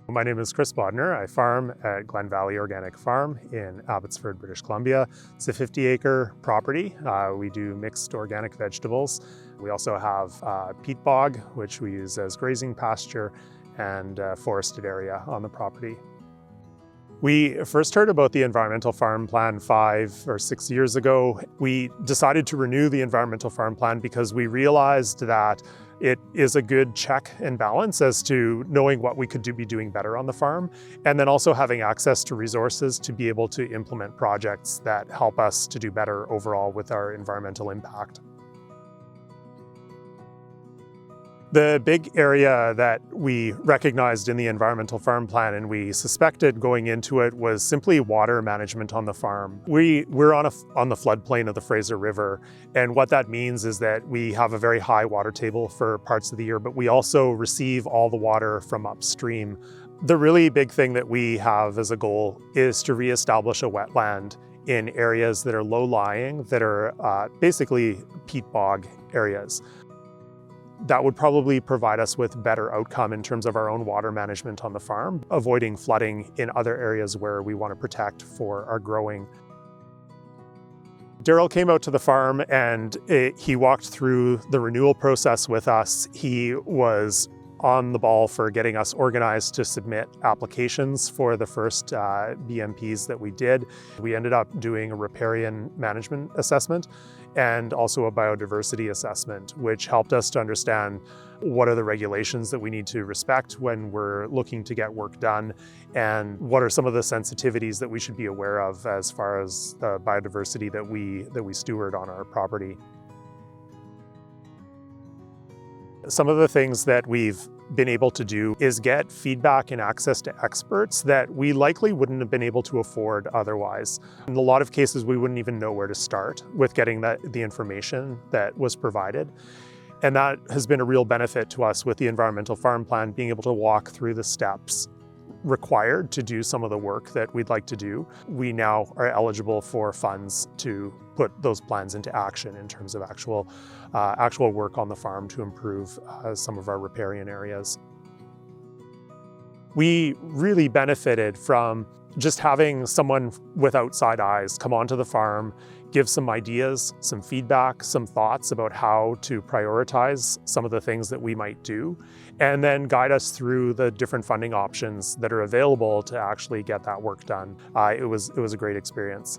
My name is Chris Bodnar. I farm at Glen Valley Organic Farm in Abbotsford, British Columbia. It's a 50-acre property. We do mixed organic vegetables. We also have peat bog, which we use as grazing pasture, and forested area on the property. We first heard about the Environmental Farm Plan 5 or 6 years ago. We decided to renew the Environmental Farm Plan because we realized that it is a good check and balance as to knowing what we could be doing better on the farm, and then also having access to resources to be able to implement projects that help us to do better overall with our environmental impact. The big area that we recognized in the Environmental Farm Plan and we suspected going into it was simply water management on the farm. We're on the floodplain of the Fraser River, and what that means is that we have a very high water table for parts of the year, but we also receive all the water from upstream. The really big thing that we have as a goal is to reestablish a wetland in areas that are low-lying, that are basically peat bog areas. That would probably provide us with better outcome in terms of our own water management on the farm, avoiding flooding in other areas where we want to protect for our growing. Daryl came out to the farm and he walked through the renewal process with us. He was on the ball for getting us organized to submit applications for the first BMPs that we did. We ended up doing a riparian management assessment and also a biodiversity assessment, which helped us to understand what are the regulations that we need to respect when we're looking to get work done, and what are some of the sensitivities that we should be aware of as far as the biodiversity that we steward on our property. Some of the things that we've been able to do is get feedback and access to experts that we likely wouldn't have been able to afford otherwise. In a lot of cases, we wouldn't even know where to start with getting the information that was provided. And that has been a real benefit to us with the Environmental Farm Plan, being able to walk through the steps required to do some of the work that we'd like to do. We now are eligible for funds to put those plans into action in terms of actual work on the farm to improve some of our riparian areas. We really benefited from just having someone with outside eyes come onto the farm, give some ideas, some feedback, some thoughts about how to prioritize some of the things that we might do, and then guide us through the different funding options that are available to actually get that work done. It was a great experience.